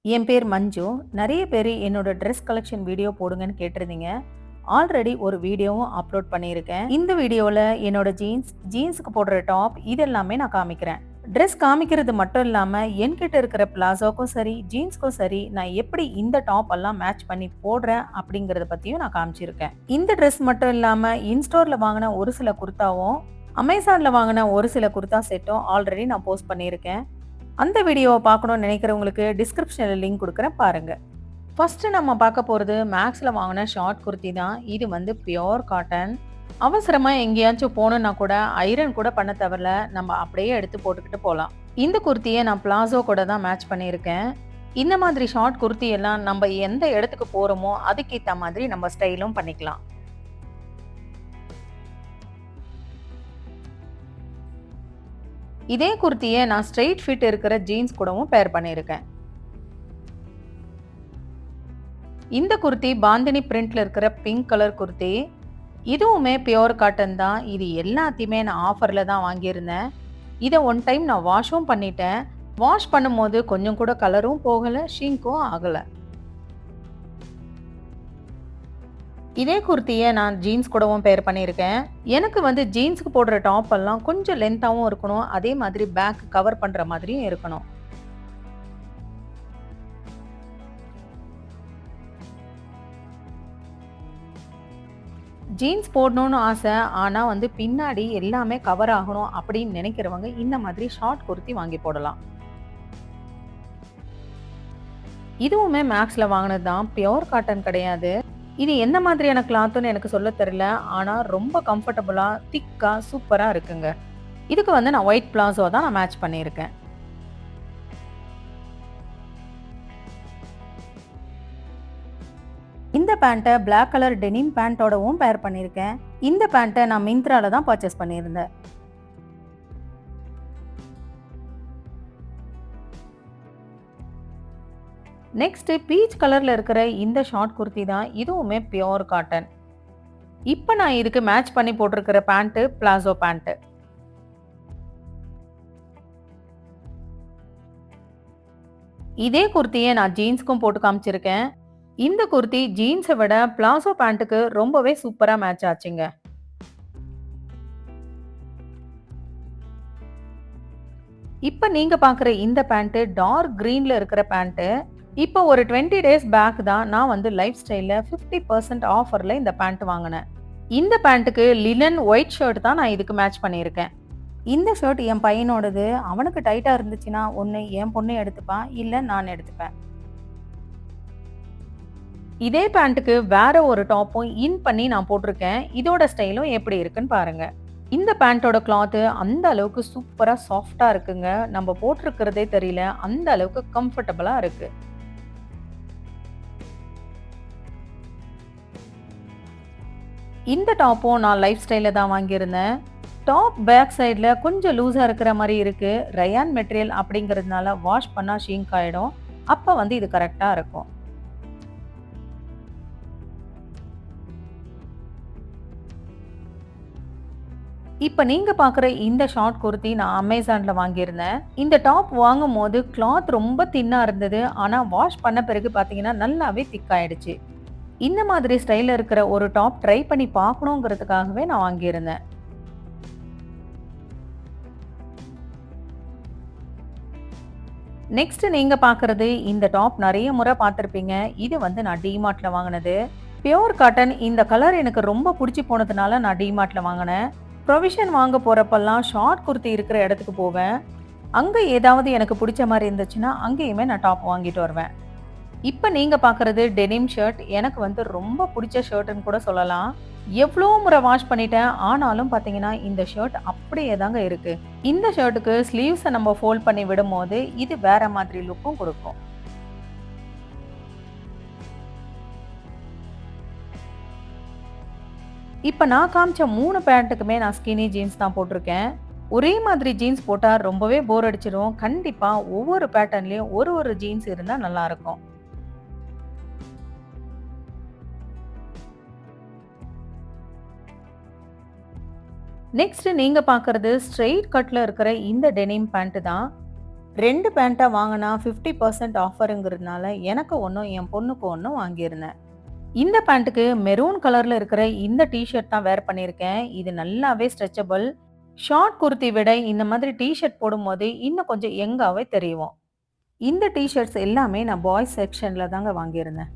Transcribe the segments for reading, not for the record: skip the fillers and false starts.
என் பேர் மஞ்சு. நெறைய பேரு என்னோட ட்ரெஸ் கலெக்ஷன் வீடியோ போடுங்கன்னு கேட்டிருந்தீங்க. ஆல்ரெடி ஒரு வீடியோவும் அப்லோட் பண்ணியிருக்கேன். இந்த வீடியோல என்னோட ஜீன்ஸுக்கு போடுற டாப் இது எல்லாமே நான் காமிக்கிறேன். ட்ரெஸ் காமிக்கிறது மட்டும் இல்லாம, என்கிட்ட இருக்கிற பிளாசோக்கும் சரி, ஜீன்ஸ்க்கும் சரி, நான் எப்படி இந்த டாப் எல்லாம் மேட்ச் பண்ணி போடுறேன் அப்படிங்கிறத பத்தியும் நான் காமிச்சிருக்கேன். இந்த ட்ரெஸ் மட்டும் இல்லாம, இன்ஸ்டோர்ல வாங்குன ஒரு சில குர்தாவும், அமேசான்ல வாங்குன ஒரு சில குர்தா செட்டும் ஆல்ரெடி நான் போஸ்ட் பண்ணியிருக்கேன். அந்த வீடியோவை பார்க்கணும்னு நினைக்கிறவங்களுக்கு டிஸ்கிரிப்ஷன்ல லிங்க் கொடுக்குறேன் பாருங்க. ஃபர்ஸ்ட் நம்ம பார்க்க போறது மேக்ஸ்ல வாங்கின ஷார்ட் குர்த்தி தான். இது வந்து பியோர் காட்டன். அவசரமா எங்கேயாச்சும் போகணும்னா கூட ஐரன் கூட பண்ண தேவையில்ல, நம்ம அப்படியே எடுத்து போட்டுக்கிட்டு போகலாம். இந்த குர்த்தியை நான் பிளாசோ கூட தான் மேட்ச் பண்ணியிருக்கேன். இந்த மாதிரி ஷார்ட் குர்த்தி எல்லாம் நம்ம எந்த இடத்துக்கு போறோமோ அதுக்கேற்ற மாதிரி நம்ம ஸ்டைலும் பண்ணிக்கலாம். இதே குர்த்தியை நான் ஸ்ட்ரெயிட் ஃபிட் இருக்கிற ஜீன்ஸ் கூடவும் பேர் பண்ணியிருக்கேன். இந்த குர்த்தி பாந்தினி பிரிண்ட்ல இருக்கிற பிங்க் கலர் குர்த்தி. இதுவுமே பியோர் காட்டன் தான். இது எல்லாத்தையுமே நான் ஆஃபர்ல தான் வாங்கியிருந்தேன். இதை ஒன் டைம் நான் வாஷும் பண்ணிட்டேன். வாஷ் பண்ணும்போது கொஞ்சம் கூட கலரும் போகல, ஷிங்க்கும் ஆகல. இதே குர்த்தியை நான் ஜீன்ஸ் கூடவும் பேர் பண்ணியிருக்கேன். எனக்கு வந்து ஜீன்ஸுக்கு போடுற டாப் எல்லாம் கொஞ்சம் லென்த்தாகவும் இருக்கணும், அதே மாதிரி பேக் கவர் பண்ற மாதிரியும் இருக்கணும். ஜீன்ஸ் போடணும்னு ஆசை, ஆனா வந்து பின்னாடி எல்லாமே கவர் ஆகணும் அப்படின்னு நினைக்கிறவங்க இந்த மாதிரி ஷார்ட் குர்த்தி வாங்கி போடலாம். இதுவுமே மேக்ஸ்ல வாங்கினது தான், பியோர் காட்டன் கிடையாது. இது என்ன மாதிரியான கிளாத்னு எனக்கு சொல்ல தெரியல, ஆனா ரொம்ப கம்ஃபர்டபுளா திக்கா சூப்பரா இருக்குங்க. இதுக்கு வந்து நான் ஒயிட் பிளாசோ தான் நான் மேட்ச் பண்ணியிருக்கேன். இந்த பேண்ட்டை பிளாக் கலர் டெனிம் பேண்ட்டோடவும் பேர் பண்ணியிருக்கேன். இந்த பேண்ட்டை நான் மிந்த்ரால தான் பர்ச்சேஸ் பண்ணியிருந்தேன். நெக்ஸ்ட் பீச் கலர்ல இருக்கிற இந்த ஷார்ட் குர்த்தி தான். இதுவுமே பியோர் காட்டன். இப்போ நான் இதுக்கு மேட்ச் பண்ணி போட்டிருக்கிற பேண்ட் பிளாசோ பேண்ட். இதே குர்த்தியை நான் ஜீன்ஸ்க்கும் போட்டு காமிச்சிருக்கேன். இந்த குர்த்தி ஜீன்ஸை விட பிளாசோ பேண்ட்டுக்கு ரொம்பவே சூப்பரா மேட்ச் ஆச்சுங்க. இப்போ நீங்க பார்க்குற இந்த பேண்ட் டார்க் கிரீன்ல இருக்கிற பேண்ட். இப்போ ஒரு 20 டேஸ் பேக் தான் நான் வந்து லைஃப் ஸ்டைல்ல 50% ஆஃபர்ல இந்த பேண்ட் வாங்கினேன். இந்த பேண்ட்டுக்கு லினன் ஒயிட் ஷர்ட் தான் நான் இதுக்கு மேட்ச் பண்ணியிருக்கேன். இந்த ஷர்ட் என் பையனோடது. அவனுக்கு டைட்டா இருந்துச்சுன்னா ஒன்று என் பொண்ணு எடுத்துப்பான், இல்லை நான் எடுத்துப்பேன். இதே பேண்ட்டுக்கு வேற ஒரு டாப்பும் இன் பண்ணி நான் போட்டிருக்கேன். இதோட ஸ்டைலும் எப்படி இருக்குன்னு பாருங்க. இந்த பேண்ட்டோட கிளாத் அந்த அளவுக்கு சூப்பரா சாஃப்டா இருக்குங்க. நம்ம போட்டிருக்கிறதே தெரியல, அந்த அளவுக்கு கம்ஃபர்டபுளா இருக்கு. இந்த டாப்பும் நான் லைஃப் ஸ்டைல தான் வாங்கியிருந்தேன். டாப் பேக் சைடில் கொஞ்சம் லூஸாக இருக்கிற மாதிரி இருக்கு. ரயான் மெட்டீரியல் அப்படிங்கிறதுனால வாஷ் பண்ணால் ஷிங்க் ஆகிடும். அப்போ வந்து இது கரெக்டாக இருக்கும். இப்போ நீங்க பார்க்குற இந்த ஷார்ட் குர்த்தி நான் அமேசான்ல வாங்கியிருந்தேன். இந்த டாப் வாங்கும் போது கிளாத் ரொம்ப தின்னா இருந்தது. ஆனால் வாஷ் பண்ண பிறகு பார்த்தீங்கன்னா நல்லாவே திக்காயிடுச்சு. இந்த மாதிரி ஸ்டைலில் இருக்கிற ஒரு டாப் ட்ரை பண்ணி பார்க்கணுங்கிறதுக்காகவே நான் வாங்கியிருந்தேன். நெக்ஸ்ட் நீங்க பார்க்குறது இந்த டாப் நிறைய முறை பார்த்துருப்பீங்க. இது வந்து நான் டிமார்ட்ல வாங்கினது. Pure cotton. இந்த கலர் எனக்கு ரொம்ப பிடிச்சி போனதுனால நான் டிமார்ட்ல வாங்கினேன். ப்ரொவிஷன் வாங்க போறப்பெல்லாம் ஷார்ட் குர்த்தி இருக்கிற இடத்துக்கு போவேன். அங்க ஏதாவது எனக்கு பிடிச்ச மாதிரி இருந்துச்சுன்னா அங்கேயுமே நான் டாப் வாங்கிட்டு வருவேன். இப்போ நீங்க பார்க்குறது டெனிம் ஷர்ட். எனக்கு வந்து ரொம்ப பிடிச்ச ஷர்ட்னு கூட சொல்லலாம். எவ்வளோ முறை வாஷ் பண்ணிட்டேன், ஆனாலும் பார்த்தீங்கன்னா இந்த ஷர்ட் அப்படியே தாங்க இருக்கு. இந்த ஷர்ட்டுக்கு ஸ்லீவ்ஸை நம்ம ஃபோல்ட் பண்ணி விடும்போது இது வேற மாதிரி லுக்கும் கொடுக்கும். இப்போ நான் காமிச்ச 3 பேண்ட்டுக்குமே நான் ஸ்கினி ஜீன்ஸ் தான் போட்டிருக்கேன். ஒரே மாதிரி ஜீன்ஸ் போட்டா ரொம்பவே போர் அடிச்சிடும். கண்டிப்பா ஒவ்வொரு பேட்டர்ன்லயும் ஒரு ஜீன்ஸ் இருந்தா நல்லா இருக்கும். நெக்ஸ்ட் நீங்க பார்க்கறது ஸ்ட்ரெயிட் கட்ல இருக்கிற இந்த டெனிம் பேண்ட் தான். 2 பேண்ட்டா வாங்குனா 50% ஆஃபருங்கிறதுனால எனக்கு ஒண்ணும், என் பொண்ணுக்கு ஒண்ணும் வாங்கியிருந்தேன். இந்த பேண்ட்டுக்கு மெரூன் கலர்ல இருக்கிற இந்த டீ ஷர்ட் தான் வேர் பண்ணியிருக்கேன். இது நல்லாவே ஸ்ட்ரெச்சபிள். ஷார்ட் குர்த்தி விட இந்த மாதிரி டீ ஷர்ட் போடும்போது இன்னும் கொஞ்சம் யங்காவே தெரியும். இந்த டீ ஷர்ட்ஸ் எல்லாமே நான் பாய்ஸ் செக்ஷன்ல தாங்க வாங்கியிருந்தேன்.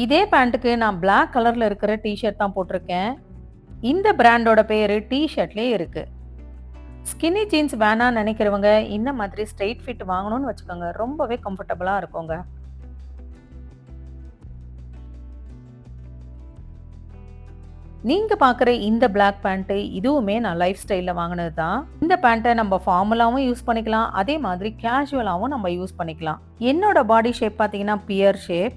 இதே பேண்ட்டுக்கு நான் பிளாக் கலர்ல இருக்கிற டீ ஷர்ட் தான் போட்டிருக்கேன். இந்த பிராண்டோட பேரு டீ ஷர்ட்லயே இருக்கு. ஸ்கின்னி ஜீன்ஸ் வேணாம்னு நினைக்கிறவங்க இந்த மாதிரி ஸ்ட்ரெயிட் ஃபிட் வாங்கணும்னு வச்சுக்கோங்க. ரொம்பவே கம்ஃபர்டபுளா இருக்குங்க. நீங்க பார்க்குற இந்த பிளாக் பேண்ட் இதுவுமே நான் லைஃப் ஸ்டைல்ல வாங்கினது தான். இந்த பேண்ட்டை நம்ம ஃபார்மலாவும் யூஸ் பண்ணிக்கலாம். அதே மாதிரி கேஷுவலாவும் நம்ம யூஸ் பண்ணிக்கலாம். என்னோட பாடி ஷேப் பார்த்தீங்கன்னா பியர் ஷேப்.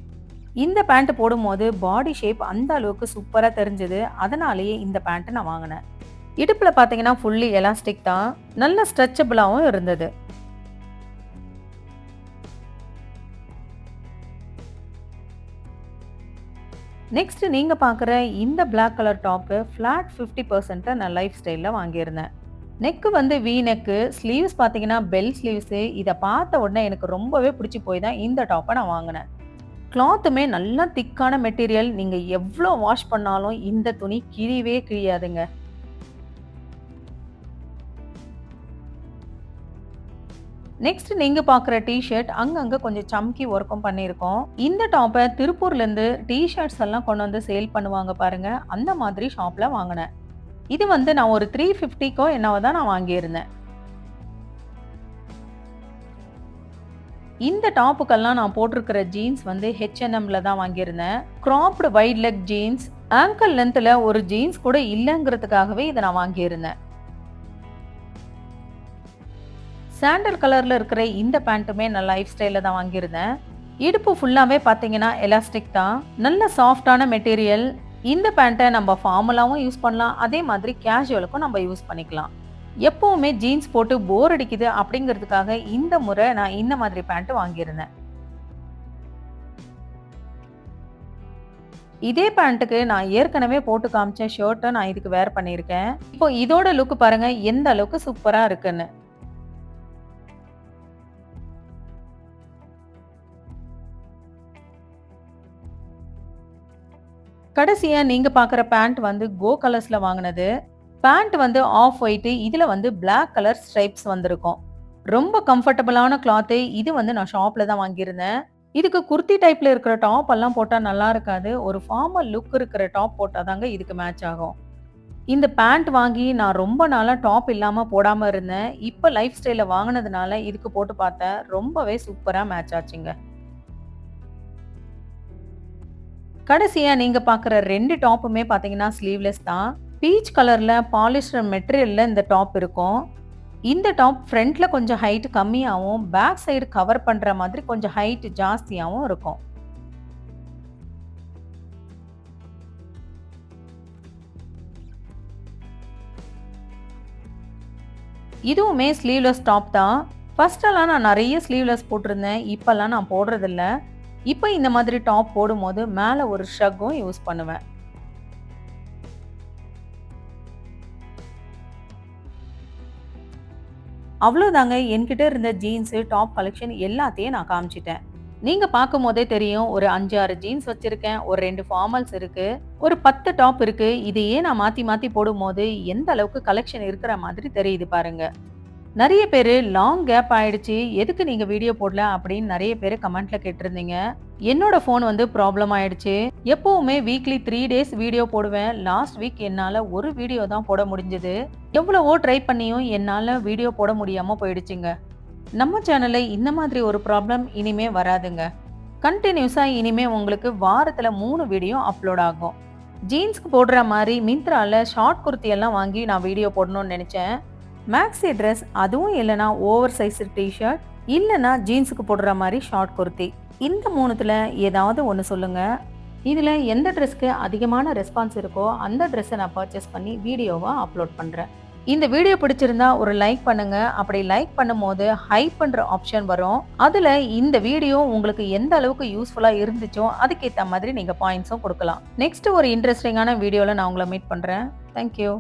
இந்த பேண்ட் போடும்போது பாடி ஷேப் அந்த அளவுக்கு சூப்பரா தெரிஞ்சது. அதனாலேயே இந்த பேண்ட் நான் வாங்கினேன். இடுப்புல பார்த்தீங்கன்னா ஃபுல்லி எலாஸ்டிக் தான். நல்ல ஸ்ட்ரெச்சபிளாவும் இருந்தது. நெக்ஸ்ட் நீங்க பார்க்குற இந்த பிளாக் கலர் டாப்பு ஃபிளாட் 50% நான் லைஃப் ஸ்டைல்ல வாங்கியிருந்தேன். நெக்கு வந்து வி நெக்கு, ஸ்லீவ்ஸ் பார்த்தீங்கன்னா பெல் ஸ்லீவ்ஸு. இதை பார்த்த உடனே எனக்கு ரொம்பவே பிடிச்சி போய் தான் இந்த டாப்பை நான் வாங்கினேன். கிளாத்துமே நல்லா திக்கான மெட்டீரியல். நீங்க எவ்வளோ வாஷ் பண்ணாலும் இந்த துணி கிழியவே கிழியாதுங்க. நெக்ஸ்ட் நீங்க பார்க்குற டி-ஷர்ட் அங்கங்க கொஞ்சம் சம்கி ஒர்க்கும் பண்ணியிருக்கோம். இந்த டாப்பை திருப்பூர்ல இருந்து டி-ஷர்ட்ஸ் எல்லாம் கொண்டு வந்து சேல் பண்ணுவாங்க பாருங்க. அந்த மாதிரி ஷாப்ல வாங்கினேன். இது வந்து நான் ஒரு 350க்கோ என்னவோ தான் நான் வாங்கியிருந்தேன். இந்த டாப்புக்கெல்லாம் நான் போட்டிருக்கிற ஜீன்ஸ் வந்து H&Mல தான் வாங்கியிருந்தேன். Cropped wide leg jeans, ankle லென்த்ல ஒரு ஜீன்ஸ் கூட இல்லைங்கிறதுக்காகவே இதை நான் வாங்கியிருந்தேன். சாண்டல் கலர்ல இருக்கிற இந்த பேண்ட்டுமே நான் லைஃப் ஸ்டைல்ல தான் வாங்கியிருந்தேன். இடுப்பு ஃபுல்லாவே பார்த்தீங்கன்னா எலாஸ்டிக் தான். நல்ல சாஃப்டான மெட்டீரியல். இந்த பேண்ட்டை நம்ம ஃபார்மலாவும் யூஸ் பண்ணலாம். அதே மாதிரி கேஷுவலுக்கும் நம்ம யூஸ் பண்ணிக்கலாம். எப்பவுமே ஜீன்ஸ் போட்டு போர் அடிக்குது அப்படிங்கிறதுக்காக இந்த முறை நான் இந்த மாதிரி பேண்ட் வாங்கியிருந்தேன். இதே பேண்ட்டுக்கு நான் ஏற்கனவே போட்டு காமிச்ச ஷர்ட்டை நான் இதுக்கு வேர் பண்ணியிருக்கேன். இப்போ இதோட லுக் பாருங்க எந்த அளவுக்கு சூப்பரா இருக்குன்னு. கடைசியா நீங்க பார்க்குற பேண்ட் வந்து கோ கலர்ஸ்ல வாங்கினது. பேண்ட் வந்து ஆஃப் ஒயிட், இதுல வந்து பிளாக் கலர் ஸ்ட்ரைப்ஸ் வந்திருக்கும். ரொம்ப கம்ஃபர்டபுளான கிளாத்து. இது வந்து நான் ஷாப்ல தான் வாங்கியிருந்தேன். இதுக்கு குர்த்தி டைப்ல இருக்கிற டாப் எல்லாம் போட்டா நல்லா இருக்காது. ஒரு ஃபார்மல் லுக் இருக்கிற டாப் போட்டாதாங்க இதுக்கு மேட்ச் ஆகும். இந்த பேண்ட் வாங்கி நான் ரொம்ப நாளா டாப் இல்லாம போடாம இருந்தேன். இப்ப லைஃப் ஸ்டைல வாங்கினதுனால இதுக்கு போட்டு பார்த்தேன். ரொம்பவே சூப்பரா மேட்ச் ஆச்சுங்க. கடைசியா நீங்க பார்க்குற 2 டாப்புமே பார்த்தீங்கன்னா ஸ்லீவ்லெஸ் தான். பீச் கலர்ல பாலிஸ்டர் மெட்டீரியல்ல இந்த டாப் இருக்கும். இந்த டாப் ஃப்ரண்ட்ல கொஞ்சம் ஹைட் கம்மியாகவும் பேக் சைடு கவர் பண்ற மாதிரி கொஞ்சம் ஹைட் ஜாஸ்தியாகவும் இருக்கும். இதுவுமே ஸ்லீவ்லெஸ் டாப் தான். ஃபர்ஸ்ட் எல்லாம் நான் நிறைய ஸ்லீவ்லெஸ் போட்டிருந்தேன். இப்பெல்லாம் நான் போடுறதில்ல. இப்போ இந்த மாதிரி டாப் போடும்போது மேலே ஒரு ஷக்கும் யூஸ் பண்ணுவேன். அவ்வளோதாங்க, என்கிட்ட இருந்த ஜீன்ஸ் டாப் கலெக்ஷன் எல்லாத்தையும் நான் காமிச்சிட்டேன். நீங்க பார்க்கும் போதே தெரியும் ஒரு 5-6 ஜீன்ஸ் வச்சிருக்கேன். ஒரு 2 ஃபார்மல்ஸ் இருக்கு. ஒரு 10 டாப் இருக்கு. இதையே நான் மாத்தி மாத்தி போடும்போது எந்த அளவுக்கு கலெக்ஷன் இருக்கிற மாதிரி தெரியுது பாருங்க. நிறைய பேரு லாங் கேப் ஆயிடுச்சு, எதுக்கு நீங்க வீடியோ போடல அப்படின்னு நிறைய பேர் கமெண்ட்ல கேட்டிருந்தீங்க. என்னோட ஃபோன் வந்து ப்ராப்ளம் ஆயிடுச்சு. எப்பவுமே வீக்லி 3 டேஸ் வீடியோ போடுவேன். லாஸ்ட் வீக் என்னால ஒரு வீடியோ தான் போட முடிஞ்சது. எவ்வளவோ ட்ரை பண்ணியும் என்னால வீடியோ போட முடியாம போயிடுச்சுங்க. நம்ம சேனல்ல இந்த மாதிரி ஒரு ப்ராப்ளம் இனிமே வராதுங்க. கண்டினியூஸா இனிமே உங்களுக்கு வாரத்துல 3 வீடியோ அப்லோட் ஆகும். ஜீன்ஸ்க்கு போடுற மாதிரி மிந்த்ரால ஷார்ட் குர்த்தி எல்லாம் வாங்கி நான் வீடியோ போடணும்னு நினைச்சேன். மேக்ஸி ட்ரெஸ், அதுவும் இல்லைனா ஓவர் சைஸ் டிஷர்ட், இல்லைனா ஜீன்ஸுக்கு போடுற மாதிரி ஷார்ட் குர்த்தி, இந்த 3த்துல ஏதாவது ஒன்று சொல்லுங்க. இதில் எந்த ட்ரெஸ்க்கு அதிகமான ரெஸ்பான்ஸ் இருக்கோ அந்த ட்ரெஸ்ஸை நான் பர்ச்சேஸ் பண்ணி வீடியோவாக அப்லோட் பண்ணுறேன். இந்த வீடியோ பிடிச்சிருந்தா ஒரு லைக் பண்ணுங்க. அப்படி லைக் பண்ணும்போது ஹைப் பண்ணுற ஆப்ஷன் வரும். அதில் இந்த வீடியோ உங்களுக்கு எந்த அளவுக்கு யூஸ்ஃபுல்லாக இருந்துச்சோ அதுக்கேற்ற மாதிரி நீங்கள் பாயிண்ட்ஸும் கொடுக்கலாம். நெக்ஸ்ட் ஒரு இன்ட்ரெஸ்டிங்கான வீடியோவில் நான் உங்களை மீட் பண்ணுறேன். தேங்க்யூ.